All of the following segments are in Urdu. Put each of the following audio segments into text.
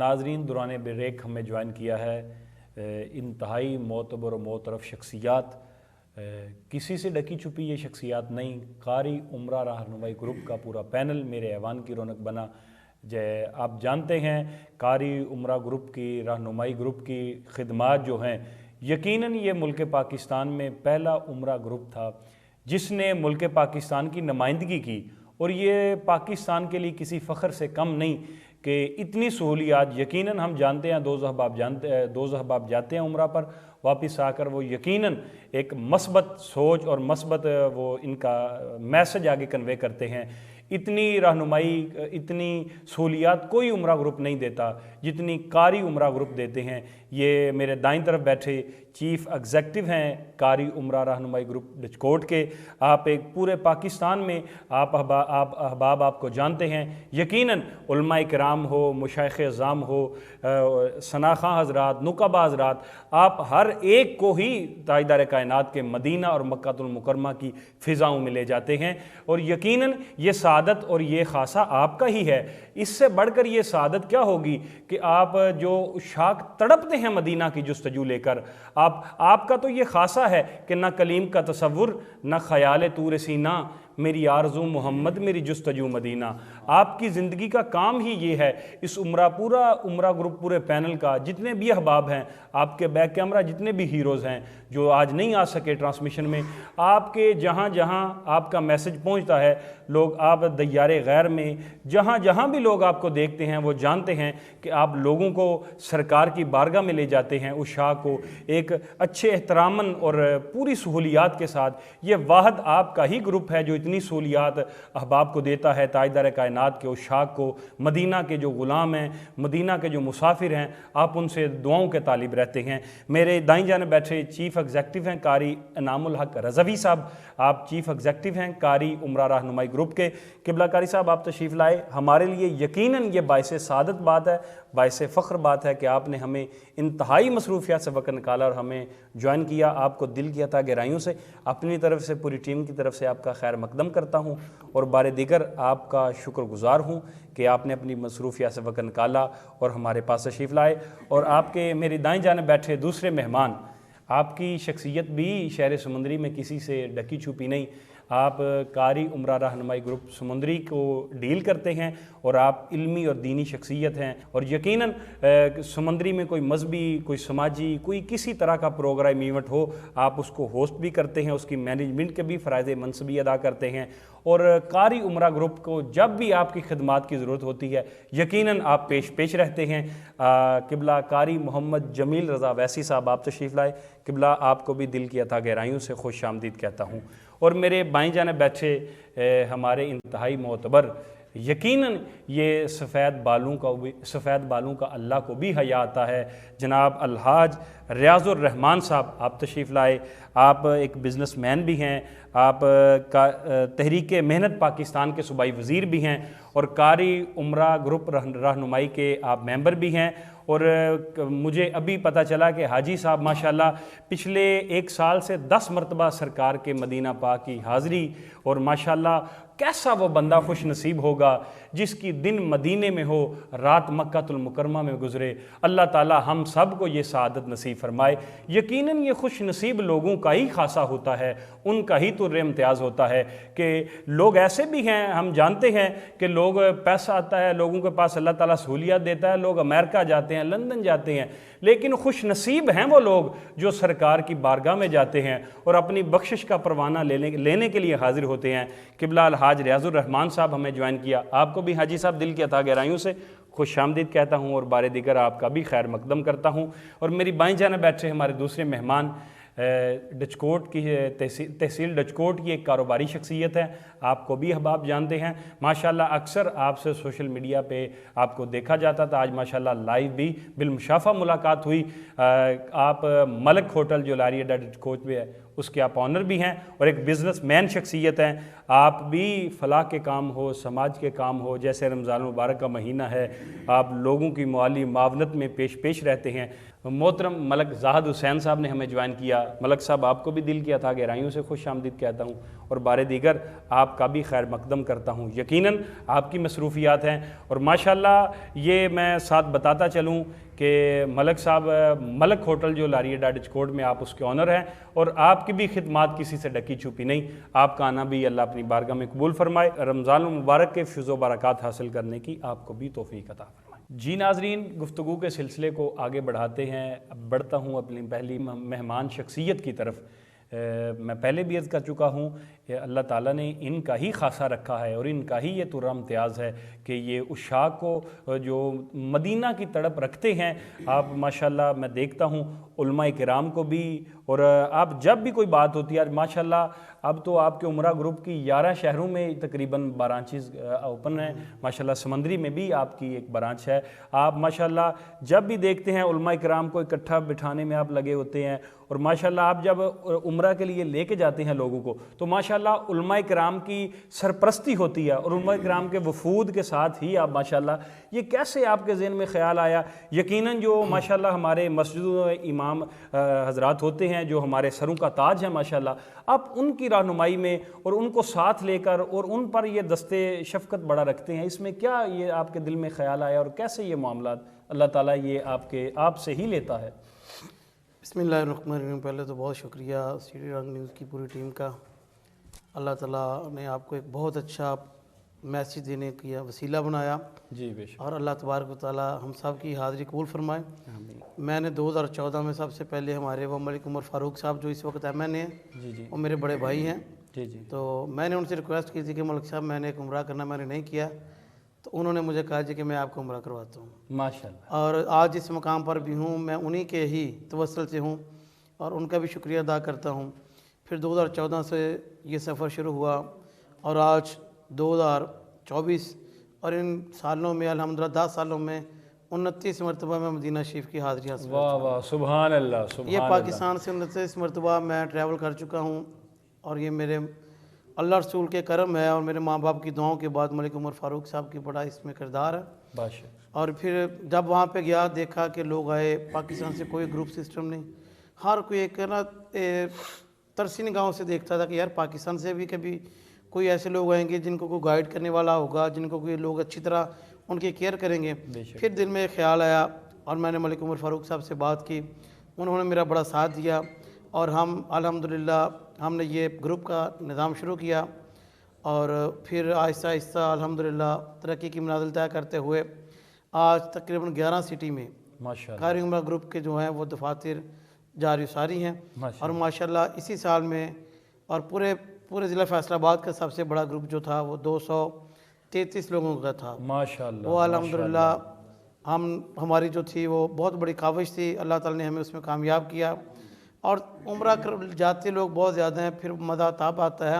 ناظرین دوران بریک ہمیں جوائن کیا ہے انتہائی معتبر و معترف شخصیات، کسی سے ڈکی چھپی یہ شخصیات نہیں، قاری عمرہ رہنمائی گروپ کا پورا پینل میرے ایوان کی رونق بنا۔ آپ جانتے ہیں قاری عمرہ گروپ کی رہنمائی گروپ کی خدمات جو ہیں، یقیناً یہ ملک پاکستان میں پہلا عمرہ گروپ تھا جس نے ملک پاکستان کی نمائندگی کی، اور یہ پاکستان کے لیے کسی فخر سے کم نہیں کہ اتنی سہولیات، یقیناً ہم جانتے ہیں دوزخ احباب جاتے ہیں عمرہ پر، واپس آ کر وہ یقیناً ایک مثبت سوچ اور مثبت وہ ان کا میسج آگے کنوے کرتے ہیں۔ اتنی رہنمائی، اتنی سہولیات کوئی عمرہ گروپ نہیں دیتا جتنی قاری عمرہ گروپ دیتے ہیں۔ یہ میرے دائیں طرف بیٹھے چیف ایگزیکٹو ہیں قاری عمرہ رہنمائی گروپ ڈچکوٹ کے۔ آپ ایک پورے پاکستان میں آپ احباب آپ کو جانتے ہیں، یقیناً علماء کرام ہو، مشائخ اعظام ہو، ثناخواں حضرات، نقبا حضرات، آپ ہر ایک کو ہی تاجدار کائنات کے مدینہ اور مکہ المکرمہ کی فضاؤں میں لے جاتے ہیں، اور یقیناً یہ سعادت اور یہ خاصہ آپ کا ہی ہے۔ اس سے بڑھ کر یہ سعادت کیا ہوگی کہ آپ جو شاق تڑپتے ہیں مدینہ کی جستجو لے کر، آپ کا تو یہ خاصہ ہے کہ نہ کلیم کا تصور، نہ خیال طور سینہ، میری آرزو محمد، میری جستجو مدینہ۔ آپ کی زندگی کا کام ہی یہ ہے۔ اس پورا عمرہ گروپ پورے پینل کا جتنے بھی احباب ہیں، آپ کے بیک کیمرہ جتنے بھی ہیروز ہیں جو آج نہیں آ سکے ٹرانسمیشن میں، آپ کے جہاں جہاں آپ کا میسج پہنچتا ہے، لوگ آپ دیار غیر میں جہاں جہاں بھی لوگ آپ کو دیکھتے ہیں وہ جانتے ہیں کہ آپ لوگوں کو سرکار کی بارگاہ میں لے جاتے ہیں، اس شاہ کو ایک اچھے احتراماً اور پوری سہولیات کے ساتھ۔ یہ واحد آپ کا ہی گروپ ہے جو اتنی سہولیات احباب کو دیتا ہے، تاجدار کائنات کے اس شاہ کو، مدینہ کے جو غلام ہیں، مدینہ کے جو مسافر ہیں، آپ ان سے دعاؤں کے طالب رہتے ہیں۔ میرے دائیں جانب بیٹھے چیف ایگزیکٹو ہیں قاری انعام الحق رضوی صاحب، آپ چیف ایگزیکٹو ہیں قاری عمرہ رہنمائی گروپ کے۔ قبلہ قاری صاحب آپ تشریف لائے، ہمارے لیے یقیناً یہ باعث سعادت بات ہے، باعث فخر بات ہے کہ آپ نے ہمیں انتہائی مصروفیات سے وقت نکالا اور ہمیں جوائن کیا، آپ کو دل کیا تھا گہرائیوں سے۔ اپنی طرف سے پوری ٹیم کی طرف سے آپ کا خیر مقدم کرتا ہوں اور بار دیگر آپ کا شکر گزار ہوں کہ آپ نے اپنی مصروفیات سے وقت نکالا اور ہمارے پاس تشریف لائے۔ اور آپ کے میری دائیں جانب بیٹھے دوسرے مہمان، آپ کی شخصیت بھی شہر سمندری میں کسی سے ڈکی چھپی نہیں۔ آپ قاری عمرہ رہنمائی گروپ سمندری کو ڈیل کرتے ہیں اور آپ علمی اور دینی شخصیت ہیں، اور یقیناً سمندری میں کوئی مذہبی، کوئی سماجی، کوئی کسی طرح کا پروگرام ایونٹ ہو، آپ اس کو ہوسٹ بھی کرتے ہیں، اس کی مینجمنٹ کے بھی فرائض منصبی ادا کرتے ہیں، اور قاری عمرہ گروپ کو جب بھی آپ کی خدمات کی ضرورت ہوتی ہے یقیناً آپ پیش رہتے ہیں۔ قبلہ قاری محمد جمیل رضا ویسی صاحب آپ تشریف لائے، قبلہ آپ کو بھی دل کیا تھا گہرائیوں سے خوش آمدید کہتا ہوں۔ اور میرے بائیں جانب بیٹھے ہمارے انتہائی معتبر، یقیناً یہ سفید بالوں کا اللہ کو بھی حیا آتا ہے، جناب الحاج ریاض الرحمان صاحب آپ تشریف لائے۔ آپ ایک بزنس مین بھی ہیں، آپ تحریک محنت پاکستان کے صوبائی وزیر بھی ہیں، اور قاری عمرہ گروپ رہنمائی کے آپ ممبر بھی ہیں۔ اور مجھے ابھی پتہ چلا کہ حاجی صاحب ماشاءاللہ پچھلے 1 سال سے 10 مرتبہ سرکار کے مدینہ پاک کی حاضری، اور ماشاءاللہ کیسا وہ بندہ خوش نصیب ہوگا جس کی دن مدینے میں ہو، رات مکہ المکرمہ میں گزرے۔ اللہ تعالی ہم سب کو یہ سعادت نصیب فرمائے۔ یقیناً یہ خوش نصیب لوگوں کا ہی خاصہ ہوتا ہے، ان کا ہی تو امتیاز ہوتا ہے کہ لوگ ایسے بھی ہیں، ہم جانتے ہیں کہ لوگ پیسہ آتا ہے، لوگوں کے پاس اللہ تعالیٰ سہولیات دیتا ہے، لوگ امریکہ جاتے ہیں، لندن جاتے ہیں، لیکن خوش نصیب ہیں وہ لوگ جو سرکار کی بارگاہ میں جاتے ہیں اور اپنی بخشش کا پروانہ لینے کے لیے حاضر ہوتے ہیں۔ قبلہ الحاج ریاض الرحمان صاحب ہمیں جوائن کیا، آپ کو بھی حاجی صاحب دل کیا تھا گہرائیوں سے خوش آمدید کہتا ہوں اور بار دیگر آپ کا بھی خیر مقدم کرتا ہوں۔ اور میری بائیں جانب بیٹھے ہمارے دوسرے مہمان، ڈچکوٹ کی تحصیل ڈچکوٹ کی ایک کاروباری شخصیت ہے، آپ کو بھی احباب جانتے ہیں ماشاءاللہ، اکثر آپ سے سوشل میڈیا پہ آپ کو دیکھا جاتا تھا، آج ماشاءاللہ لائیو بھی بالمشافہ ملاقات ہوئی۔ آپ ملک ہوٹل جو لاریڈا ڈچکوٹ میں ہے اس کے آپ آنر بھی ہیں اور ایک بزنس مین شخصیت ہیں. آپ بھی فلاح کے کام ہو، سماج کے کام ہو، جیسے رمضان المبارک کا مہینہ ہے، آپ لوگوں کی مالی معاونت میں پیش رہتے ہیں. محترم ملک زاہد حسین صاحب نے ہمیں جوائن کیا. ملک صاحب آپ کو بھی دل کیا تھا گہرائیوں سے خوش آمدید کہتا ہوں اور بارے دیگر آپ کا بھی خیر مقدم کرتا ہوں. یقیناً آپ کی مصروفیات ہیں اور ماشاءاللہ یہ میں ساتھ بتاتا چلوں کہ ملک صاحب ملک ہوٹل جو لاریہ ڈاڈج کوٹ میں آپ اس کے آنر ہیں اور آپ کی بھی خدمات کسی سے ڈکی چھپی نہیں. آپ کا آنا بھی اللہ اپنی بارگاہ میں قبول فرمائے. رمضان المبارک کے فیض و برکات حاصل کرنے کی آپ کو بھی توفیق عطا فرمائے. جی ناظرین، گفتگو کے سلسلے کو آگے بڑھاتے ہیں. اب بڑھتا ہوں اپنی پہلی مہمان شخصیت کی طرف. میں پہلے بھی عرض کر چکا ہوں کہ اللہ تعالیٰ نے ان کا ہی خاصہ رکھا ہے اور ان کا ہی یہ ترا امتیاز ہے کہ یہ عشاق کو جو مدینہ کی تڑپ رکھتے ہیں. آپ ماشاءاللہ میں دیکھتا ہوں علماء کرام کو بھی، اور آپ جب بھی کوئی بات ہوتی ہے ماشاءاللہ اب تو آپ کے عمرہ گروپ کی 11 شہروں میں تقریباً برانچز اوپن ہیں. ماشاءاللہ سمندری میں بھی آپ کی ایک برانچ ہے. آپ ماشاءاللہ جب بھی دیکھتے ہیں علماء کرام کو اکٹھا بٹھانے میں آپ لگے ہوتے ہیں اور ماشاءاللہ آپ جب عمرہ کے لیے لے کے جاتے ہیں لوگوں کو تو ماشاءاللہ علماء کرام کی سرپرستی ہوتی ہے اور علماء کرام کے وفود کے ساتھ ہی آپ ماشاءاللہ یہ کیسے آپ کے ذہن میں خیال آیا؟ یقیناً جو ماشاءاللہ ہمارے مسجدوں میں امام حضرات ہوتے ہیں جو ہمارے سروں کا تاج ہے ماشاءاللہ، آپ ان کی رہنمائی میں اور ان کو ساتھ لے کر اور ان پر یہ دستے شفقت بڑا رکھتے ہیں، اس میں کیا یہ آپ کے دل میں خیال آیا اور کیسے یہ معاملات اللہ تعالیٰ یہ آپ سے ہی لیتا ہے؟ بسم اللہ الرحمن الرحیم. پہلے تو بہت شکریہ سی ڈی رنگ نیوز کی پوری ٹیم کا. اللہ تعالیٰ نے آپ کو ایک بہت اچھا میسیج دینے کا وسیلہ بنایا. جی بے شک. اور اللہ تبارک و تعالیٰ ہم سب کی حاضری قبول فرمائے. میں نے 2014 میں سب سے پہلے ہمارے وہ ملک عمر فاروق صاحب جو اس وقت ایم این اے ہیں، جی جی وہ میرے بڑے بھائی ہیں. جی جی تو میں نے ان سے ریکویسٹ کی تھی کہ ملک صاحب میں نے ایک عمرہ کرنا، میں نے نہیں کیا، تو انہوں نے مجھے کہا جی کہ میں آپ کو عمرہ کرواتا ہوں. ماشاءاللہ. اور آج اس مقام پر بھی ہوں میں انہی کے ہی توسل سے ہوں اور ان کا بھی شکریہ ادا کرتا ہوں. پھر 2014 سے یہ سفر شروع ہوا اور آج 2024 اور ان سالوں میں الحمدللہ 10 سالوں میں 29 مرتبہ میں مدینہ شریف کی حاضری حاصل کر واہ واہ سبحان اللہ سبحان یہ اللہ. پاکستان سے 29 مرتبہ میں ٹریول کر چکا ہوں اور یہ میرے اللہ رسول کے کرم ہے اور میرے ماں باپ کی دعاؤں کے بعد ملک عمر فاروق صاحب کی بڑا اس میں کردار ہے. باشا. اور پھر جب وہاں پہ گیا دیکھا کہ لوگ آئے، پاکستان سے کوئی گروپ سسٹم نہیں، ہر کوئی ایک نا ترسی نگاہوں سے دیکھتا تھا کہ یار پاکستان سے بھی کبھی کوئی ایسے لوگ آئیں گے جن کو کوئی گائیڈ کرنے والا ہوگا، جن کو کوئی لوگ اچھی طرح ان کی کیئر کریں گے. پھر دل میں ایک خیال آیا اور میں نے ملک عمر فاروق صاحب سے بات کی. انہوں نے میرا بڑا ساتھ دیا اور ہم الحمدللہ ہم نے یہ گروپ کا نظام شروع کیا اور پھر آہستہ آہستہ الحمدللہ ترقی کی منازل طے کرتے ہوئے آج تقریباً 11 سٹی میں ماشاءاللہ قاری عمرہ گروپ کے جو ہیں وہ دفاتر جاری ساری ہیں. اور ماشاءاللہ اسی سال میں اور پورے ضلع فیصل آباد کا سب سے بڑا گروپ جو تھا وہ 233 لوگوں کا تھا ماشاءاللہ. وہ الحمدللہ ہماری جو تھی وہ بہت بڑی کاوش تھی، اللہ تعالیٰ نے ہمیں اس میں کامیاب کیا. اور عمرہ جاتے لوگ بہت زیادہ ہیں، پھر مزہ تب آتا ہے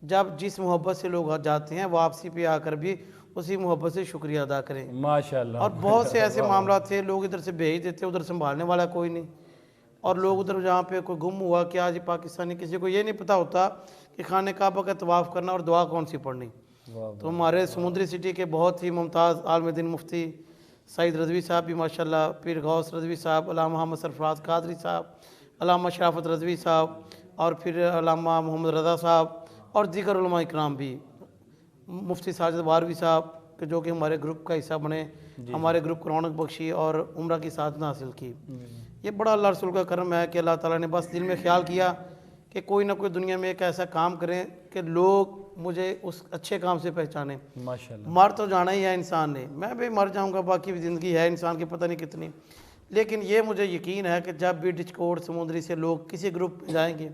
جب جس محبت سے لوگ جاتے ہیں واپسی پہ آ کر بھی اسی محبت سے شکریہ ادا کریں. ماشاءاللہ. اور بہت سے ایسے معاملات تھے لوگ ادھر سے بھیج دیتے، ادھر سنبھالنے والا کوئی نہیں، اور لوگ ادھر جہاں پہ کوئی گم ہوا کہ آج پاکستانی کسی کو یہ نہیں پتہ ہوتا کہ خانہ کعبہ کا طواف کرنا اور دعا کون سی پڑھنی. تو ہمارے سمندری سٹی کے بہت ہی ممتاز عالم دین مفتی سعید رضوی صاحب بھی ماشاءاللہ، پھر غوث رضوی صاحب، علامہ محمد سرفراز قادری صاحب، علامہ شرافت رضوی صاحب، اور پھر علامہ محمد رضا صاحب اور دیگر علماء اکرام بھی، مفتی ساجد واروی صاحب کہ جو کہ ہمارے گروپ کا حصہ بنے، ہمارے گروپ کو رونق بخشی اور عمرہ کی سعادت حاصل کی. یہ بڑا اللہ رسول کا کرم ہے کہ اللہ تعالیٰ نے بس دل میں خیال کیا کہ کوئی نہ کوئی دنیا میں ایک ایسا کام کریں کہ لوگ مجھے اس اچھے کام سے پہچانیں. ماشاءاللہ. مر تو جانا ہی ہے انسان نے، میں بھی مر جاؤں گا، باقی بھی زندگی ہے انسان کی پتہ نہیں کتنی، لیکن یہ مجھے یقین ہے کہ جب بھی ڈچکوٹ سمندری سے لوگ کسی گروپ میں جائیں گے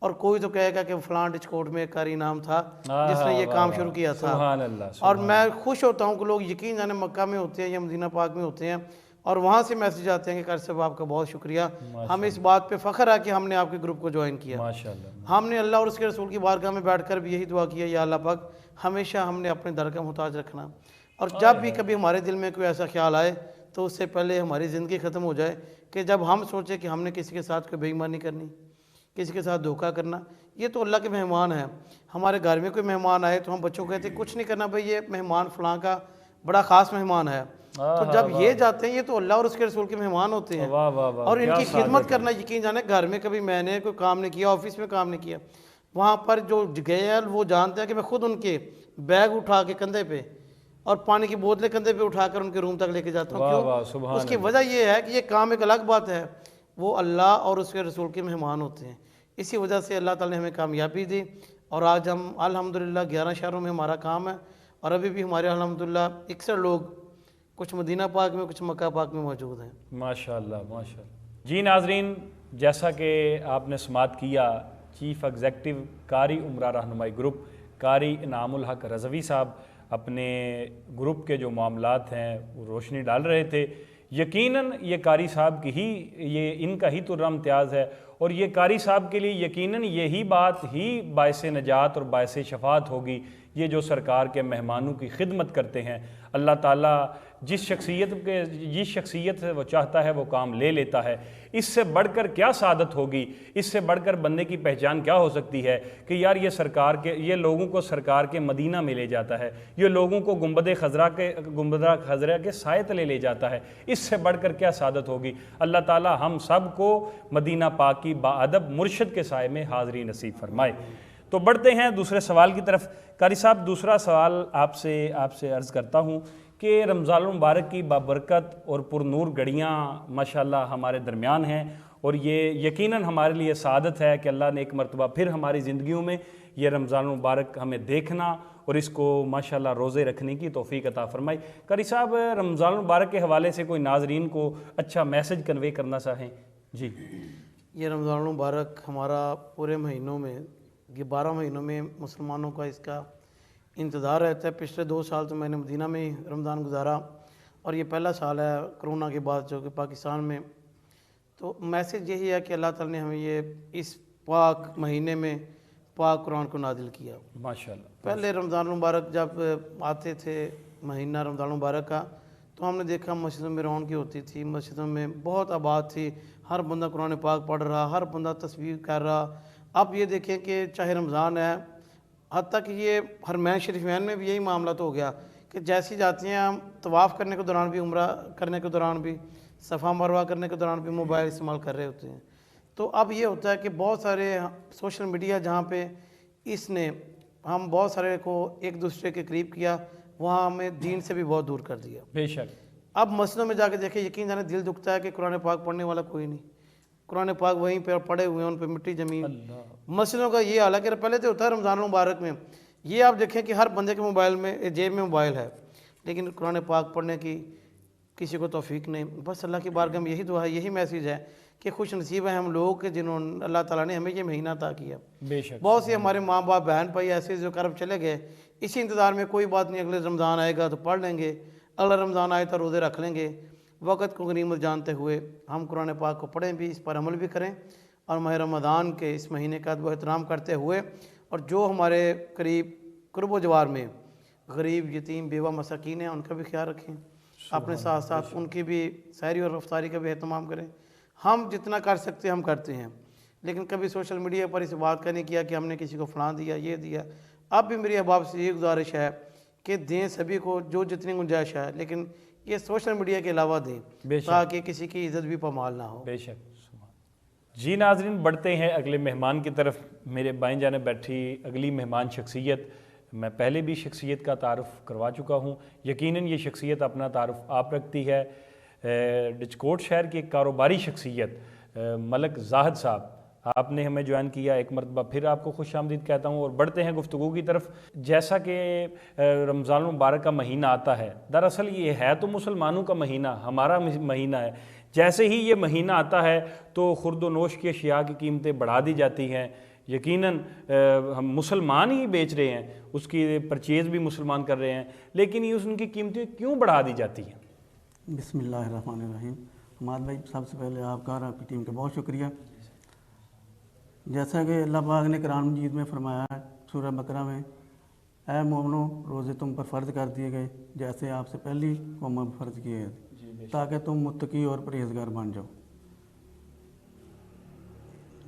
اور کوئی تو کہے گا کہ فلاں ڈچکوٹ میں ایک قاری نام تھا جس نے یہ کام شروع کیا تھا. سبحان اللہ. اور میں خوش ہوتا ہوں کہ لوگ یقین جانے مکہ میں ہوتے ہیں یا مدینہ پاک میں ہوتے ہیں اور وہاں سے میسیج آتے ہیں کہ قاری صاحب آپ کا بہت شکریہ، ہمیں اس بات پہ فخر ہے کہ ہم نے آپ کے گروپ کو جوائن کیا. ماشاءاللہ. ہم نے اللہ اور اس کے رسول کی بارگاہ میں بیٹھ کر بھی یہی دعا کیا یا اللہ پاک ہمیشہ ہم نے اپنے در کا محتاج رکھنا، اور جب بھی کبھی ہمارے دل میں کوئی ایسا خیال آئے تو اس سے پہلے ہماری زندگی ختم ہو جائے کہ جب ہم سوچیں کہ ہم نے کسی کے ساتھ کوئی بے ایمانی کرنی، کسی کے ساتھ دھوکہ کرنا، یہ تو اللہ کے مہمان ہیں. ہمارے گھر میں کوئی مہمان آئے تو ہم بچوں کو کہتے ہیں کچھ نہیں کرنا بھائی، یہ مہمان فلاں کا بڑا خاص مہمان ہے. تو جب یہ جاتے ہیں یہ تو اللہ اور اس کے رسول کے مہمان ہوتے ہیں. واہ واہ واہ، اور ان کیا کی سعادت خدمت کرنا، یقین جانے گھر میں کبھی میں نے کوئی کام نہیں کیا، آفس میں کام نہیں کیا، وہاں پر جو گئے ہیں وہ جانتے ہیں کہ میں خود ان کے بیگ اٹھا کے کندھے پہ اور پانی کی بوتلیں کندھے پہ اٹھا کر ان کے روم تک لے کے جاتا ہوں. واہ واہ، کیوں؟ سبحان اس کی اللہ. وجہ یہ ہے کہ یہ کام ایک الگ بات ہے، وہ اللہ اور اس کے رسول کے مہمان ہوتے ہیں. اسی وجہ سے اللہ تعالی نے ہمیں کامیابی دی اور آج ہم الحمدللہ 11 شہروں میں ہمارا کام ہے، اور ابھی بھی ہمارے الحمدللہ 61 لوگ کچھ مدینہ پاک میں کچھ مکہ پاک میں موجود ہیں. ماشاءاللہ ماشاءاللہ. جی ناظرین، جیسا کہ آپ نے سماعت کیا، چیف ایگزیکٹو قاری عمرہ رہنمائی گروپ قاری انعام الحق رضوی صاحب اپنے گروپ کے جو معاملات ہیں وہ روشنی ڈال رہے تھے. یقیناً یہ قاری صاحب کی ہی، یہ ان کا ہی تو امتیاز ہے، اور یہ قاری صاحب کے لیے یقیناً یہی بات ہی باعث نجات اور باعث شفاعت ہوگی، یہ جو سرکار کے مہمانوں کی خدمت کرتے ہیں. اللہ تعالیٰ جس شخصیت سے وہ چاہتا ہے وہ کام لے لیتا ہے. اس سے بڑھ کر کیا سعادت ہوگی، اس سے بڑھ کر بندے کی پہچان کیا ہو سکتی ہے کہ یار یہ لوگوں کو سرکار کے مدینہ میں لے جاتا ہے، یہ لوگوں کو گنبد خضرا کے سائے تلے لے جاتا ہے. اس سے بڑھ کر کیا سعادت ہوگی. اللہ تعالی ہم سب کو مدینہ پاک کی باادب مرشد کے سائے میں حاضری نصیب فرمائے. تو بڑھتے ہیں دوسرے سوال کی طرف. قاری صاحب، دوسرا سوال آپ سے عرض کرتا ہوں کہ رمضان المبارک کی بابرکت اور پر نور گھڑیاں ماشاءاللہ ہمارے درمیان ہیں، اور یہ یقیناً ہمارے لیے سعادت ہے کہ اللہ نے ایک مرتبہ پھر ہماری زندگیوں میں یہ رمضان المبارک ہمیں دیکھنا اور اس کو ماشاءاللہ روزے رکھنے کی توفیق عطا فرمائی. قاری صاحب، رمضان المبارک کے حوالے سے کوئی ناظرین کو اچھا میسج کنوے کرنا چاہیں؟ جی. یہ رمضان المبارک ہمارا پورے مہینوں میں، یہ 12 مہینوں میں مسلمانوں کا اس کا انتظار رہتا ہے. پچھلے 2 سال تو میں نے مدینہ میں رمضان گزارا، اور یہ پہلا سال ہے کرونا کے بعد جو کہ پاکستان میں. تو میسج یہی ہے کہ اللہ تعالی نے ہمیں یہ اس پاک مہینے میں پاک قرآن کو نازل کیا. ماشاءاللہ. پہلے رمضان المبارک جب آتے تھے مہینہ رمضان المبارک کا، تو ہم نے دیکھا مسجدوں میں رونقی ہوتی تھی، مسجدوں میں بہت آباد تھی، ہر بندہ قرآن پاک پڑھ رہا، ہر بندہ تسبیح کر رہا. اب یہ دیکھیں کہ چاہے رمضان ہے، حتیٰ کہ یہ حرمین شریفین میں بھی یہی معاملہ تو ہو گیا کہ جیسی جاتی ہیں ہم طواف کرنے کے دوران بھی، عمرہ کرنے کے دوران بھی، صفا مروہ کرنے کے دوران بھی موبائل استعمال کر رہے ہوتے ہیں. تو اب یہ ہوتا ہے کہ بہت سارے سوشل میڈیا جہاں پہ اس نے ہم بہت سارے کو ایک دوسرے کے قریب کیا، وہاں ہمیں دین سے بھی بہت دور کر دیا. بے شک. اب مسجدوں میں جا کے دیکھیں، یقین جانے دل دکھتا ہے کہ قرآن پاک پڑھنے والا کوئی نہیں. قرآن پاک وہیں پہ پڑے ہوئے ہیں، ان پہ مٹی جمی. مسجدوں کا یہ حال ہے کہ پہلے تو ہوتا ہے رمضان المبارک میں یہ آپ دیکھیں کہ ہر بندے کے موبائل میں، جیب میں موبائل ہے، لیکن قرآن پاک پڑھنے کی کسی کو توفیق نہیں. بس اللہ کی بارگاہ میں یہی دعا ہے، یہی میسیج ہے کہ خوش نصیب ہیں ہم لوگ کہ جنہوں نے اللہ تعالیٰ نے ہمیں یہ مہینہ عطا کیا. بے شک. بہت سے ہمارے ماں باپ بہن بھائی ایسے جو کرب چلے گئے اسی انتظار میں، کوئی بات نہیں اگلے رمضان آئے گا تو پڑھ لیں گے، اگلا رمضان آئے تو روزے رکھ لیں گے. وقت کو غنیمت جانتے ہوئے ہم قرآن پاک کو پڑھیں بھی، اس پر عمل بھی کریں، اور ماہ رمضان کے اس مہینے کا ادب و احترام کرتے ہوئے، اور جو ہمارے قریب قرب و جوار میں غریب یتیم بیوہ مساکین ہیں ان کا بھی خیال رکھیں، اپنے ساتھ ساتھ ان کی بھی سحری اور افطاری کا بھی اہتمام کریں. ہم جتنا کر سکتے ہیں ہم کرتے ہیں، لیکن کبھی سوشل میڈیا پر اس بات کا نہیں کیا کہ ہم نے کسی کو فلاں دیا، یہ دیا. اب بھی میری احباب سے یہ گزارش ہے کہ دیں سبھی کو جو جتنی گنجائش ہے، لیکن یہ سوشل میڈیا کے علاوہ دیں تاکہ کسی کی عزت بھی پامال نہ ہو. بے شک. جی ناظرین، بڑھتے ہیں اگلے مہمان کی طرف. میرے بائیں جانب بیٹھی اگلی مہمان شخصیت، میں پہلے بھی شخصیت کا تعارف کروا چکا ہوں، یقیناً یہ شخصیت اپنا تعارف آپ رکھتی ہے. ڈچکوٹ شہر کی ایک کاروباری شخصیت ملک زاہد صاحب، آپ نے ہمیں جوائن کیا، ایک مرتبہ پھر آپ کو خوش آمدید کہتا ہوں. اور بڑھتے ہیں گفتگو کی طرف. جیسا کہ رمضان المبارک کا مہینہ آتا ہے، دراصل یہ ہے تو مسلمانوں کا مہینہ، ہمارا مہینہ ہے. جیسے ہی یہ مہینہ آتا ہے تو خورد و نوش کی اشیاء کی قیمتیں بڑھا دی جاتی ہیں. یقیناً ہم مسلمان ہی بیچ رہے ہیں، اس کی پرچیز بھی مسلمان کر رہے ہیں، لیکن یہ ان کی قیمتیں کیوں بڑھا دی جاتی ہیں؟ بسم اللہ الرحمن الرحیم. حماد بھائی، سب سے پہلے آپ کا اور آپ کی ٹیم کا بہت شکریہ. جیسا کہ اللہ پاک نے قرآن مجید میں فرمایا ہے سورہ بقرہ میں، اے مومنو روزے تم پر فرض کر دیے گئے جیسے آپ سے پہلی قوموں پر فرض کیے گئے تاکہ تم متقی اور پرہیزگار بن جاؤ.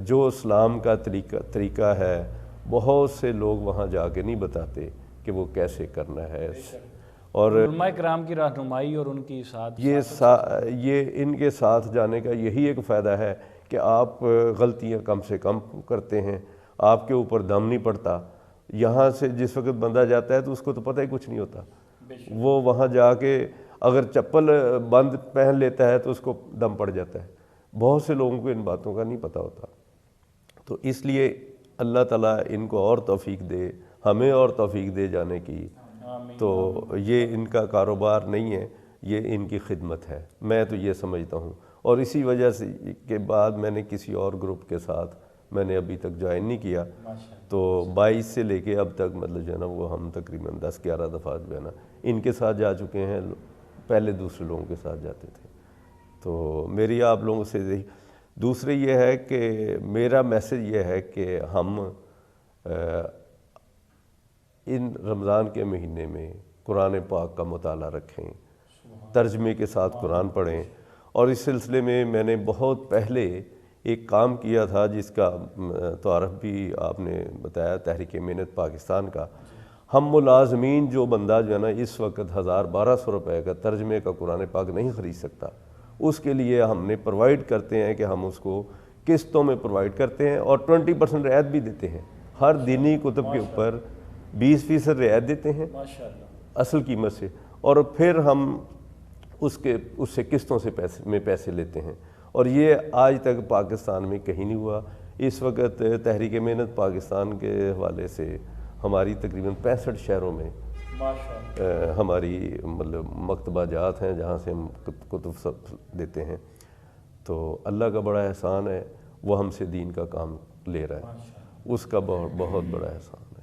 جو اسلام کا طریقہ ہے بہت سے لوگ وہاں جا کے نہیں بتاتے کہ وہ کیسے کرنا ہے. اور علماء کرام کی رہنمائی اور ان کی ساتھ یہ ان کے ساتھ جانے کا یہی ایک فائدہ ہے کہ آپ غلطیاں کم سے کم کرتے ہیں, آپ کے اوپر دم نہیں پڑتا. یہاں سے جس وقت بندہ جاتا ہے تو اس کو تو پتہ ہی کچھ نہیں ہوتا, وہ وہاں جا کے اگر چپل بند پہن لیتا ہے تو اس کو دم پڑ جاتا ہے. بہت سے لوگوں کو ان باتوں کا نہیں پتہ ہوتا. تو اس لیے اللہ تعالیٰ ان کو اور توفیق دے, ہمیں اور توفیق دے جانے کی. تو یہ ان کا کاروبار نہیں ہے, یہ ان کی خدمت ہے, میں تو یہ سمجھتا ہوں. اور اسی وجہ سے کے بعد میں نے کسی اور گروپ کے ساتھ میں نے ابھی تک جوائن نہیں کیا. تو 22 سے لے کے اب تک مطلب جو ہے نا وہ ہم تقریباً 10-11 دفعہ جو ہے نا ان کے ساتھ جا چکے ہیں. پہلے دوسرے لوگوں کے ساتھ جاتے تھے. تو میری آپ لوگوں سے دوسرے یہ ہے کہ میرا میسج یہ ہے کہ ہم ان رمضان کے مہینے میں قرآن پاک کا مطالعہ رکھیں, ترجمے کے ساتھ قرآن پڑھیں. اور اس سلسلے میں میں نے بہت پہلے ایک کام کیا تھا جس کا تعارف بھی آپ نے بتایا, تحریک محنت پاکستان کا. ہم ملازمین جو بندہ جو ہے نا اس وقت 1000-1200 روپے کا ترجمے کا قرآن پاک نہیں خرید سکتا, اس کے لیے ہم نے پرووائڈ کرتے ہیں کہ ہم اس کو قسطوں میں پرووائڈ کرتے ہیں اور 20% رعایت بھی دیتے ہیں. ہر دینی کتب کے اوپر 20% رعایت دیتے ہیں اصل قیمت سے, اور پھر ہم اس سے قسطوں سے پیسے لیتے ہیں. اور یہ آج تک پاکستان میں کہیں نہیں ہوا. اس وقت تحریک محنت پاکستان کے حوالے سے ہماری تقریباً 65 شہروں میں ہماری مطلب مکتبہ جات ہیں جہاں سے ہم کتب سب دیتے ہیں. تو اللہ کا بڑا احسان ہے, وہ ہم سے دین کا کام لے رہا ہے, اس کا بہت بڑا احسان ہے.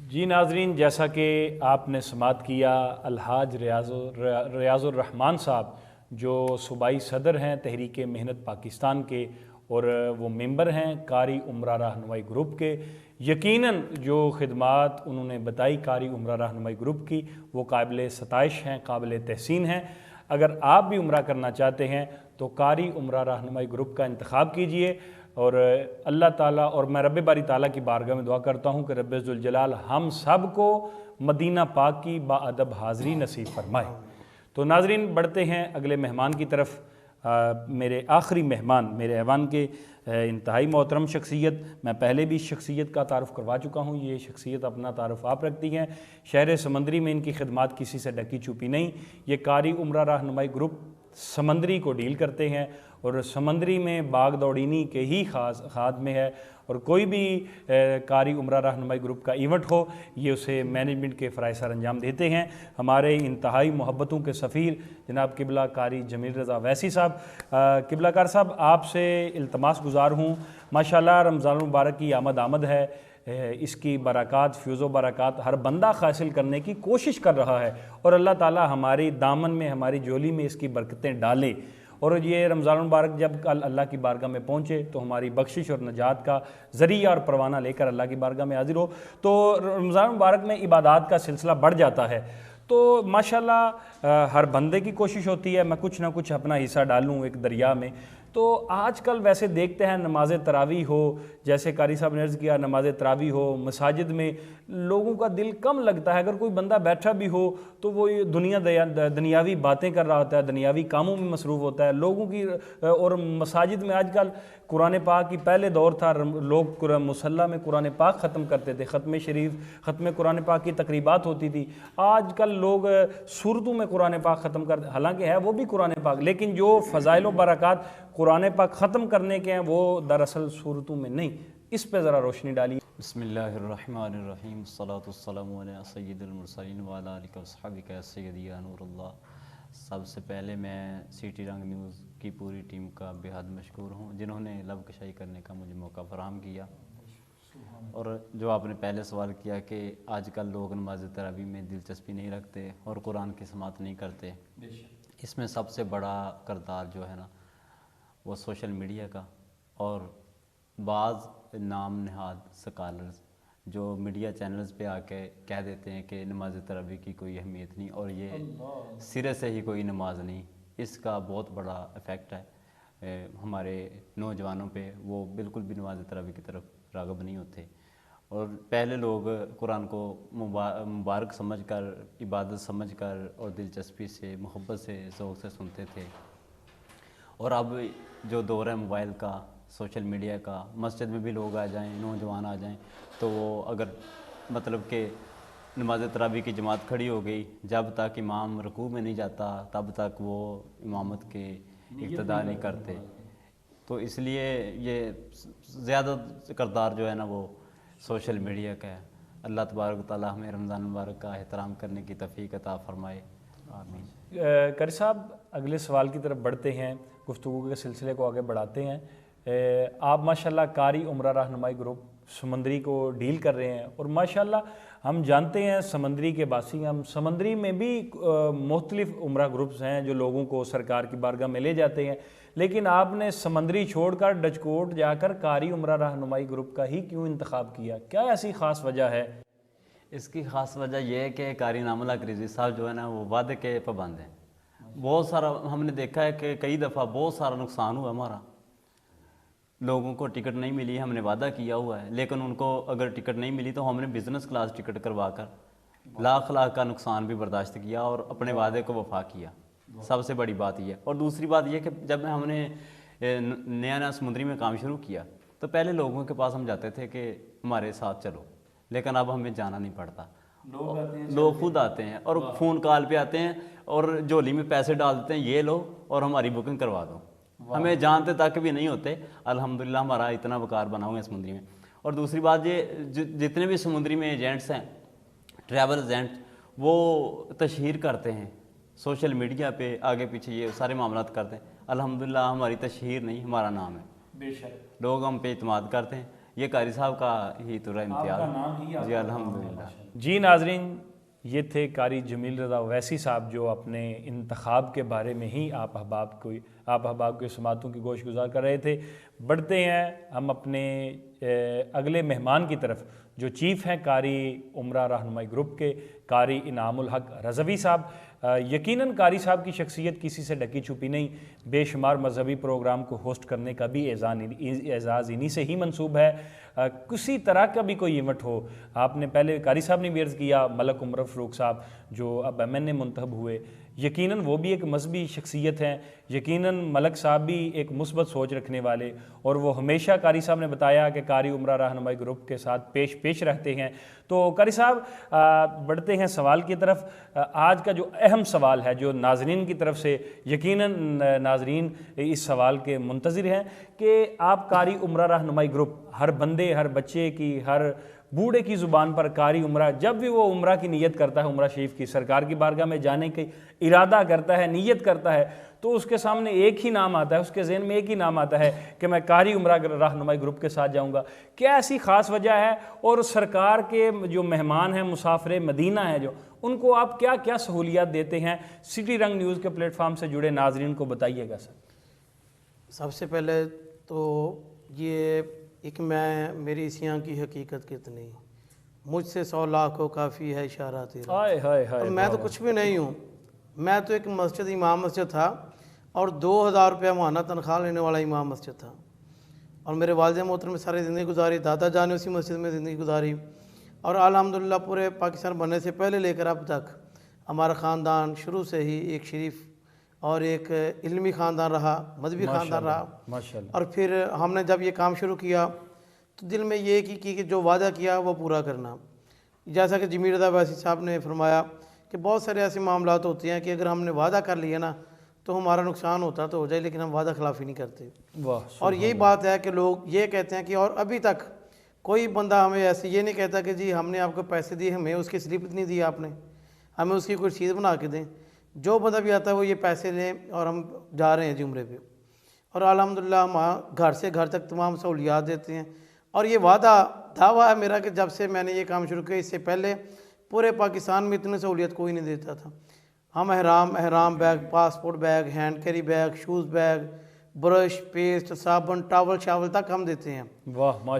جی ناظرین, جیسا کہ آپ نے سماعت کیا, الحاج ریاض الرحمان صاحب جو صوبائی صدر ہیں تحریک محنت پاکستان کے اور وہ ممبر ہیں قاری عمرہ رہنمائی گروپ کے. یقیناً جو خدمات انہوں نے بتائی قاری عمرہ رہنمائی گروپ کی وہ قابل ستائش ہیں, قابل تحسین ہیں. اگر آپ بھی عمرہ کرنا چاہتے ہیں تو قاری عمرہ رہنمائی گروپ کا انتخاب کیجئے. اور اللہ تعالیٰ اور میں رب باری تعالیٰ کی بارگاہ میں دعا کرتا ہوں کہ رب ذوالجلال ہم سب کو مدینہ پاک کی باادب حاضری نصیب فرمائے. تو ناظرین بڑھتے ہیں اگلے مہمان کی طرف. میرے آخری مہمان میرے ایوان کے انتہائی محترم شخصیت, میں پہلے بھی شخصیت کا تعارف کروا چکا ہوں, یہ شخصیت اپنا تعارف آپ رکھتی ہیں. شہر سمندری میں ان کی خدمات کسی سے ڈکی چھپی نہیں. یہ قاری عمرہ رہنمائی گروپ سمندری کو ڈیل کرتے ہیں اور سمندری میں باغ دوڑینی کے ہی خاد میں ہے. اور کوئی بھی قاری عمرہ رہنمائی گروپ کا ایونٹ ہو یہ اسے مینجمنٹ کے فرائض سر انجام دیتے ہیں. ہمارے انتہائی محبتوں کے سفیر جناب قبلہ قاری جمیل رضا ویسی صاحب, قبلہ کار صاحب آپ سے التماس گزار ہوں, ماشاءاللہ رمضان المبارک کی آمد ہے, اس کی برکات فیوز و برکات ہر بندہ حاصل کرنے کی کوشش کر رہا ہے اور اللہ تعالی ہماری دامن میں ہماری جولی میں اس کی برکتیں ڈالے. اور یہ رمضان المبارک جب کل اللہ کی بارگاہ میں پہنچے تو ہماری بخشش اور نجات کا ذریعہ اور پروانہ لے کر اللہ کی بارگاہ میں حاضر ہو. تو رمضان المبارک میں عبادات کا سلسلہ بڑھ جاتا ہے. تو ماشاءاللہ ہر بندے کی کوشش ہوتی ہے میں کچھ نہ کچھ اپنا حصہ ڈالوں ایک دریا میں. تو آج کل ویسے دیکھتے ہیں نماز تراویح ہو, جیسے قاری صاحب نے عرض کیا نماز تراویح ہو, مساجد میں لوگوں کا دل کم لگتا ہے. اگر کوئی بندہ بیٹھا بھی ہو تو وہ دنیاوی باتیں کر رہا ہوتا ہے, دنیاوی کاموں میں مصروف ہوتا ہے لوگوں کی. اور مساجد میں آج کل قرآن پاک کی پہلے دور تھا, لوگ مصلی میں قرآن پاک ختم کرتے تھے, ختم شریف ختم قرآن پاک کی تقریبات ہوتی تھی. آج کل لوگ صورتوں میں قرآن پاک ختم کرتے, حالانکہ ہے وہ بھی قرآن پاک, لیکن جو فضائل و برکات قرآن پاک ختم کرنے کے ہیں وہ دراصل صورتوں میں نہیں. اس پہ ذرا روشنی ڈالیے. بسم اللہ الرحمن الرحیم, الصلاۃ والسلام علی سید المرسلین وعلی آلہ وصحبہ یا سیدی یا نور اللہ. سب سے پہلے میں سی ٹی رنگ نیوز کی پوری ٹیم کا بے حد مشکور ہوں جنہوں نے لب کشائی کرنے کا مجھے موقع فراہم کیا. اور جو آپ نے پہلے سوال کیا کہ آج کل لوگ نماز تراویح میں دلچسپی نہیں رکھتے اور قرآن کی سماعت نہیں کرتے, اس میں سب سے بڑا کردار جو ہے نا وہ سوشل میڈیا کا, اور بعض نام نہاد سکالرز جو میڈیا چینلز پہ آ کے کہہ دیتے ہیں کہ نماز تراویح کی کوئی اہمیت نہیں اور یہ سرے سے ہی کوئی نماز نہیں. اس کا بہت بڑا ایفیکٹ ہے. ہمارے نوجوانوں پہ وہ بالکل بھی نماز تراویح کی طرف راغب نہیں ہوتے، اور پہلے لوگ قرآن کو مبارک سمجھ کر، عبادت سمجھ کر اور دلچسپی سے، محبت سے، ذوق سے سنتے تھے، اور اب جو دور ہے موبائل کا، سوشل میڈیا کا، مسجد میں بھی لوگ آ جائیں، نوجوان آ جائیں تو وہ اگر مطلب کہ نماز تراویح کی جماعت کھڑی ہو گئی، جب تک امام رکوع میں نہیں جاتا تب تک وہ امامت کے اقتداء نہیں کرتے. تو اس لیے یہ زیادہ کردار جو ہے نا وہ سوشل میڈیا کا ہے. اللہ تبارک و تعالیٰ ہمیں رمضان مبارک کا احترام کرنے کی توفیق عطا فرمائے، آمین. قاری صاحب اگلے سوال کی طرف بڑھتے ہیں، گفتگو کے سلسلے کو آگے بڑھاتے ہیں. آپ ماشاءاللہ قاری عمرہ رہنمائی گروپ سمندری کو ڈیل کر رہے ہیں، اور ماشاءاللہ ہم جانتے ہیں سمندری کے باسی، ہم سمندری میں بھی مختلف عمرہ گروپس ہیں جو لوگوں کو سرکار کی بارگاہ میں لے جاتے ہیں، لیکن آپ نے سمندری چھوڑ کر ڈچ کوٹ جا کر قاری عمرہ رہنمائی گروپ کا ہی کیوں انتخاب کیا؟ کیا ایسی خاص وجہ ہے؟ اس کی خاص وجہ یہ ہے کہ قاری انعام اللہ قریضی صاحب جو ہے نا وہ وعدے کے پابند ہیں. بہت سارا ہم نے دیکھا ہے کہ کئی دفعہ بہت سارا نقصان ہوا ہمارا، لوگوں کو ٹکٹ نہیں ملی، ہم نے وعدہ کیا ہوا ہے لیکن ان کو اگر ٹکٹ نہیں ملی تو ہم نے بزنس کلاس ٹکٹ کروا کر لاکھ کا نقصان بھی برداشت کیا اور اپنے وعدے کو وفا کیا. سب سے بڑی بات یہ ہے. اور دوسری بات یہ کہ جب ہم نے نیا سمندری میں کام شروع کیا تو پہلے لوگوں کے پاس ہم جاتے تھے کہ ہمارے ساتھ چلو، لیکن اب ہمیں جانا نہیں پڑتا، لوگ خود آتے ہیں اور فون کال پہ آتے ہیں اور جھولی میں پیسے ڈال دیتے ہیں، یہ لو اور ہماری بکنگ کروا دو. ہمیں جانتے تک بھی نہیں ہوتے. الحمدللہ ہمارا اتنا وقار بنا ہوا ہے سمندری میں. اور دوسری بات یہ جتنے بھی سمندری میں ایجنٹس ہیں، ٹریول ایجنٹ، وہ تشہیر کرتے ہیں سوشل میڈیا پہ، آگے پیچھے یہ سارے معاملات کرتے ہیں. الحمدللہ ہماری تشہیر نہیں، ہمارا نام ہے. بے شک لوگ ہم پہ اعتماد کرتے ہیں. یہ قاری صاحب کا ہی تو امتیاز. جی الحمدللہ. جی ناظرین، یہ تھے قاری جمیل رضا اویسی صاحب جو اپنے انتخاب کے بارے میں ہی آپ احباب کے سماعتوں کی گوش گزار کر رہے تھے. بڑھتے ہیں ہم اپنے اگلے مہمان کی طرف جو چیف ہیں قاری عمرہ رہنمائی گروپ کے، قاری انعام الحق رضوی صاحب. یقیناً قاری صاحب کی شخصیت کسی سے ڈکی چھپی نہیں، بے شمار مذہبی پروگرام کو ہوسٹ کرنے کا بھی اعزاز انہی سے ہی منسوب ہے. کسی طرح کا بھی کوئی ایونٹ ہو، آپ نے پہلے قاری صاحب نے بھی عرض کیا ملک عمر فاروق صاحب جو اب MNA منتخب ہوئے، یقیناً وہ بھی ایک مذہبی شخصیت ہیں، یقیناً ملک صاحب بھی ایک مثبت سوچ رکھنے والے، اور وہ ہمیشہ قاری صاحب نے بتایا کہ قاری عمرہ رہنمائی گروپ کے ساتھ پیش رہتے ہیں. تو قاری صاحب بڑھتے ہیں سوال کی طرف. آج کا جو اہم سوال ہے جو ناظرین کی طرف سے، یقیناً ناظرین اس سوال کے منتظر ہیں کہ آپ قاری عمرہ رہنمائی گروپ، ہر بندے، ہر بچے کی، ہر بوڑھے کی زبان پر قاری عمرہ، جب بھی وہ عمرہ کی نیت کرتا ہے، عمرہ شریف کی سرکار کی بارگاہ میں جانے کی ارادہ کرتا ہے، نیت کرتا ہے، تو اس کے سامنے ایک ہی نام آتا ہے، اس کے ذہن میں ایک ہی نام آتا ہے کہ میں قاری عمرہ رہنمائی گروپ کے ساتھ جاؤں گا. کیا ایسی خاص وجہ ہے؟ اور سرکار کے جو مہمان ہیں، مسافر مدینہ ہیں، جو ان کو آپ کیا کیا سہولیات دیتے ہیں؟ سٹی رنگ نیوز کے پلیٹ فارم سے جڑے ناظرین کو بتائیے گا سر. سب سے پہلے تو یہ ایک میری اسیاں کی حقیقت کتنی، مجھ سے 100 لاکھ کو کافی ہے اشارہ تیرا. ہائے میں تو کچھ بھی نہیں ہوں، میں تو ایک مسجد امام مسجد تھا اور 2000 روپیہ ماہانہ تنخواہ لینے والا امام مسجد تھا. اور میرے والد محترم میں ساری زندگی گزاری، دادا جان نے اسی مسجد میں زندگی گزاری، اور الحمدللہ پورے پاکستان بننے سے پہلے لے کر اب تک ہمارا خاندان شروع سے ہی ایک شریف اور ایک علمی خاندان رہا، مذہبی خاندان رہا. اور پھر ہم نے جب یہ کام شروع کیا تو دل میں یہ کی کہ جو وعدہ کیا وہ پورا کرنا. جیسا کہ جمیل رضا اویسی صاحب نے فرمایا کہ بہت سارے ایسے معاملات ہوتے ہیں کہ اگر ہم نے وعدہ کر لیا نا تو ہمارا نقصان ہوتا تو ہو جائے، لیکن ہم وعدہ خلافی نہیں کرتے. اور یہی بات ہے کہ لوگ یہ کہتے ہیں کہ، اور ابھی تک کوئی بندہ ہمیں ایسے یہ نہیں کہتا کہ جی ہم نے آپ کو پیسے دیے، ہمیں اس کی سلپ نہیں دی آپ نے، ہمیں اس کی کوئی چیز بنا کے دیں. جو بندہ بھی آتا ہے وہ یہ پیسے لیں اور ہم جا رہے ہیں جی عمرے پہ. اور الحمدللہ ہم گھر سے گھر تک تمام سہولیات دیتے ہیں. اور یہ دعویٰ ہے میرا کہ جب سے میں نے یہ کام شروع کیا، اس سے پہلے پورے پاکستان میں اتنی سہولیت کوئی نہیں دیتا تھا. ہم احرام bag, passport bag, hand carry bag, shoes bag, brush, paste, صابن، ٹاول شاول تک ہم دیتے ہیں.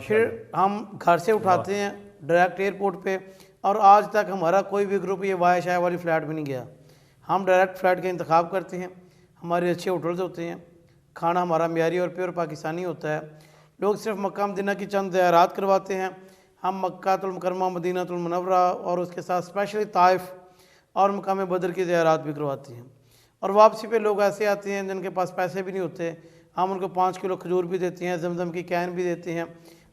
پھر ہم گھر سے اٹھاتے ہیں ڈائریکٹ ایئرپورٹ پہ، اور آج تک ہمارا کوئی بھی گروپ یہ وائے شائے والی فلائٹ بھی نہیں گیا. ہم ڈائریکٹ فلائٹ کا انتخاب کرتے ہیں. ہمارے اچھے ہوٹلز ہوتے ہیں، کھانا ہمارا معیاری اور پیور پاکستانی ہوتا ہے. لوگ صرف مکہ مدینہ کی چند زیارات کرواتے ہیں. ہم مکہ المکرمہ، مدینہ المنورہ اور اس کے ساتھ اسپیشلی طائف اور مقام بدر کی زیارات بھی کرواتے ہیں. اور واپسی پہ لوگ ایسے آتے ہیں جن کے پاس پیسے بھی نہیں ہوتے، ہم ان کو 5 کلو کھجور بھی دیتے ہیں، زمزم کی کین بھی دیتے ہیں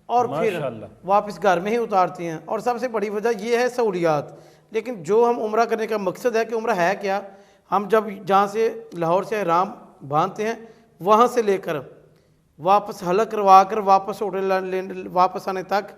اور پھر ماشاءاللہ واپس گھر میں ہی اتارتے ہیں. اور سب سے بڑی وجہ یہ ہے سہولیات. لیکن جو ہم عمرہ کرنے کا مقصد ہے کہ عمرہ ہے کیا، ہم جب جہاں سے لاہور سے احرام باندھتے ہیں وہاں سے لے کر واپس حلق کروا کر واپس ہوٹل واپس آنے تک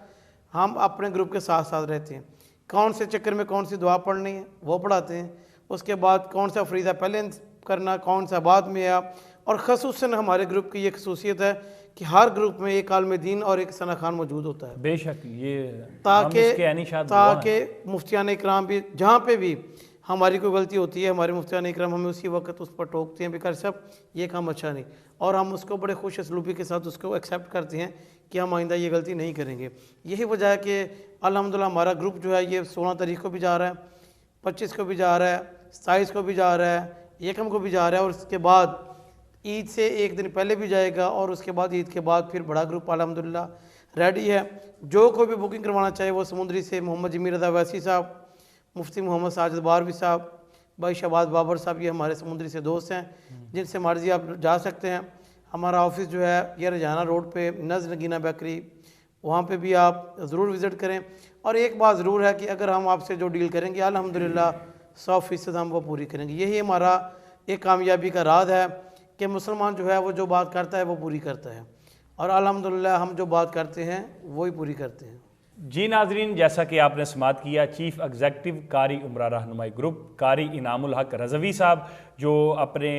ہم اپنے گروپ کے ساتھ ساتھ رہتے ہیں. کون سے چکر میں کون سی دعا پڑھنی ہے وہ پڑھاتے ہیں. اس کے بعد کون سا فریضہ پہلے کرنا، کون سا بعد میں آیا. اور خصوصاً ہمارے گروپ کی یہ خصوصیت ہے کہ ہر گروپ میں ایک عالم دین اور ایک ثنا خان موجود ہوتا ہے، بے شک یہ ہم اس کے عینی شاد گواہ ہیں. تاکہ مفتیان اکرام بھی جہاں پہ بھی ہماری کوئی غلطی ہوتی ہے، ہمارے مفتیان اکرام ہمیں اسی وقت اس پر ٹوکتے ہیں بیکار صاحب یہ کام اچھا نہیں، اور ہم اس کو بڑے خوش اسلوبی کے ساتھ اس کو ایکسیپٹ کرتے ہیں کہ ہم آئندہ یہ غلطی نہیں کریں گے. یہی وجہ ہے کہ الحمدللہ ہمارا گروپ جو ہے یہ 16 تاریخ کو بھی جا رہا ہے، 25 کو بھی جا رہا ہے، 27 کو بھی جا رہا ہے، 1 کو بھی جا رہا ہے، اور اس کے بعد عید سے 1 دن پہلے بھی جائے گا، اور اس کے بعد عید کے بعد پھر بڑا گروپ الحمدللہ ریڈی ہے. جو کوئی بھی بکنگ کروانا چاہے وہ سمندری سے محمد جمیل رضا ویسی صاحب، مفتی محمد ساجد باروی صاحب، بھائی شہباز بابر صاحب، یہ ہمارے سمندری سے دوست ہیں جن سے مرضی آپ جا سکتے ہیں. ہمارا آفس جو ہے یہ رجانہ روڈ پہ نز نگینہ بیکری، وہاں پہ بھی آپ ضرور وزٹ کریں. اور ایک بات ضرور ہے کہ اگر ہم آپ سے جو ڈیل کریں گے الحمدللہ 100% ہم وہ پوری کریں گے. یہی ہمارا ایک کامیابی کا راز ہے کہ مسلمان جو ہے وہ جو بات کرتا ہے وہ پوری کرتا ہے، اور الحمدللہ ہم جو بات کرتے ہیں وہی پوری کرتے ہیں. جی ناظرین، جیسا کہ آپ نے سماعت کیا چیف ایگزیکٹو قاری عمرہ رہنمائی گروپ قاری انعام الحق رضوی صاحب، جو اپنے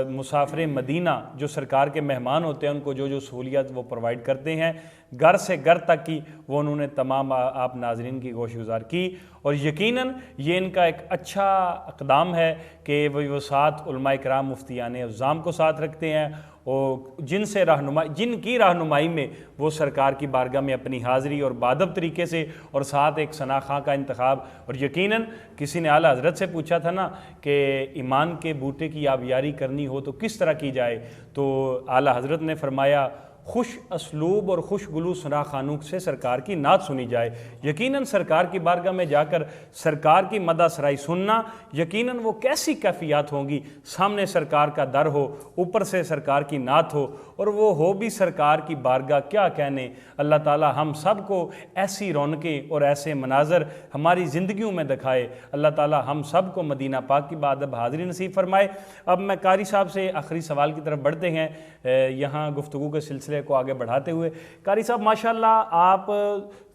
مسافر مدینہ جو سرکار کے مہمان ہوتے ہیں ان کو جو جو سہولیات وہ پرووائڈ کرتے ہیں گھر سے گھر تک کی، وہ انہوں نے تمام آپ ناظرین کی گوش گزار کی. اور یقیناً یہ ان کا ایک اچھا اقدام ہے کہ وہ ساتھ علماء کرام مفتیان اعظام کو ساتھ رکھتے ہیں، اور جن کی رہنمائی میں وہ سرکار کی بارگاہ میں اپنی حاضری اور بادب طریقے سے، اور ساتھ ایک ثنا خاں کا انتخاب. اور یقیناً کسی نے اعلیٰ حضرت سے پوچھا تھا نا کہ ایمان کے بوٹے کی آبیاری کرنی ہو تو کس طرح کی جائے، تو اعلیٰ حضرت نے فرمایا خوش اسلوب اور خوش گلو ثنا خانوں سے سرکار کی نعت سنی جائے. یقیناً سرکار کی بارگاہ میں جا کر سرکار کی مدح سرائی سننا، یقیناً وہ کیسی کیفیات ہوں گی. سامنے سرکار کا در ہو، اوپر سے سرکار کی نعت ہو، اور وہ ہو بھی سرکار کی بارگاہ کیا کہنے. اللہ تعالی ہم سب کو ایسی رونقیں اور ایسے مناظر ہماری زندگیوں میں دکھائے. اللہ تعالی ہم سب کو مدینہ پاک کی بادب حاضری نصیب فرمائے. اب میں قاری صاحب سے آخری سوال کی طرف بڑھتے ہیں، یہاں گفتگو کے سلسلے کو آگے بڑھاتے ہوئے. قاری صاحب ماشاءاللہ آپ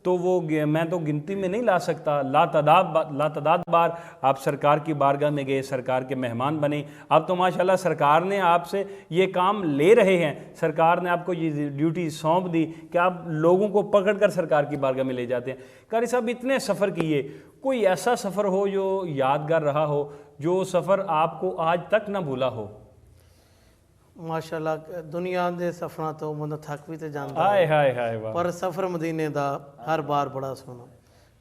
تو وہ میں تو گنتی میں نہیں لا سکتا، لا تعداد بار آپ سرکار کی بارگاہ میں گئے، سرکار کے مہمان بنے. اب تو ماشاءاللہ سرکار نے آپ سے یہ کام لے رہے ہیں، سرکار نے آپ کو یہ ڈیوٹی سونپ دی کہ آپ لوگوں کو پکڑ کر سرکار کی بارگاہ میں لے جاتے ہیں. قاری صاحب اتنے سفر کیے، کوئی ایسا سفر ہو جو یادگار رہا ہو، جو سفر آپ کو آج تک نہ بھولا ہو؟ ماشاءاللہ دنیا دے سفراں تو بندہ تھک بھی تے جاندا ہائے ہائے ہائے واہ. پر سفر مدینے دا ہر بار بڑا سونا.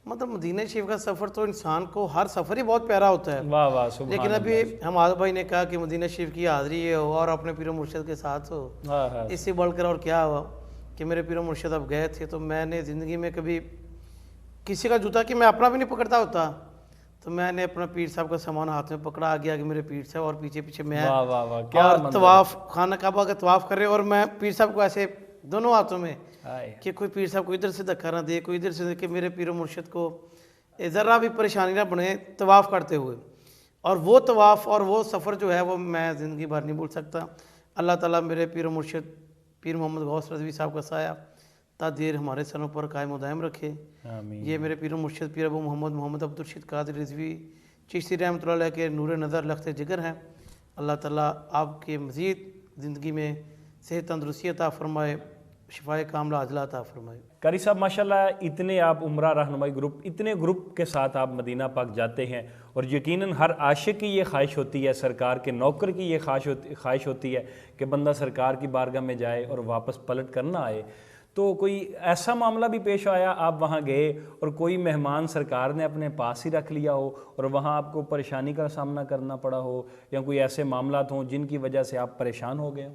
مطلب مدینہ شریف کا سفر تو انسان کو ہر سفر ہی بہت پیارا ہوتا ہے. واہ واہ سبحان لیکن ابھی حماد بھائی نے کہا کہ مدینہ شریف کی حاضری ہو اور اپنے پیر و مرشد کے ساتھ ہو، اس سے بڑھ کر اور کیا ہوا کہ میرے پیر و مرشد اب گئے تھے تو میں نے زندگی میں کبھی کسی کا جوتا کہ میں اپنا بھی نہیں پکڑتا ہوتا، تو میں نے اپنا پیر صاحب کا سامان ہاتھ میں پکڑا، آگے آگے میرے پیر صاحب اور پیچھے پیچھے میں، اور طواف خانہ کعبہ کا طواف کر رہے، اور میں پیر صاحب کو ایسے دونوں ہاتھوں میں کہ کوئی پیر صاحب کو ادھر سے دھکا نہ دے، کوئی ادھر سے دے، کہ میرے پیر و مرشد کو ذرا بھی پریشانی نہ بنے طواف کرتے ہوئے. اور وہ طواف اور وہ سفر جو ہے وہ میں زندگی بھر نہیں بھول سکتا. اللہ تعالیٰ میرے پیر و مرشد پیر محمد غوث رضوی صاحب کا سایہ تا دیر ہمارے سروں پر قائم و دائم رکھے. یہ میرے پیر و مرشد پیر ابو محمد عبدالرشید قادری رضوی چشتی رحمۃ اللہ علیہ کے نور نظر لخت جگر ہیں. اللہ تعالیٰ آپ کے مزید زندگی میں صحت تندرستی عطا فرمائے، شفائے کاملہ عاجلہ عطا فرمائے. قاری صاحب ماشاءاللہ اتنے آپ عمرہ رہنمائی گروپ، اتنے گروپ کے ساتھ آپ مدینہ پاک جاتے ہیں، اور یقیناً ہر عاشق کی یہ خواہش ہوتی ہے، سرکار کے نوکر کی یہ خواہش ہوتی ہے کہ بندہ سرکار کی بارگاہ میں جائے اور واپس پلٹ کر نہ آئے. تو کوئی ایسا معاملہ بھی پیش آیا، آپ وہاں گئے اور کوئی مہمان سرکار نے اپنے پاس ہی رکھ لیا ہو اور وہاں آپ کو پریشانی کا سامنا کرنا پڑا ہو، یا کوئی ایسے معاملات ہوں جن کی وجہ سے آپ پریشان ہو گئے ہوں؟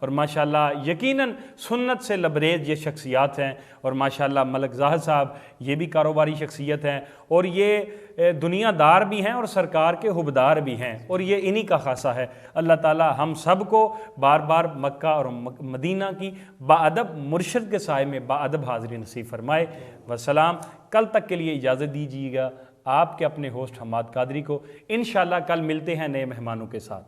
اور ماشاءاللہ یقیناً سنت سے لبریز یہ شخصیات ہیں، اور ماشاءاللہ ملک زاہد صاحب یہ بھی کاروباری شخصیت ہیں، اور یہ دنیا دار بھی ہیں اور سرکار کے حبدار بھی ہیں، اور یہ انہی کا خاصہ ہے۔ اللہ تعالی ہم سب کو بار بار مکہ اور مدینہ کی باادب مرشد کے سائے میں باادب حاضری نصیب فرمائے۔ والسلام۔ کل تک کے لیے اجازت دیجیے گا آپ کے اپنے ہوسٹ حماد قادری کو۔ انشاءاللہ کل ملتے ہیں نئے مہمانوں کے ساتھ۔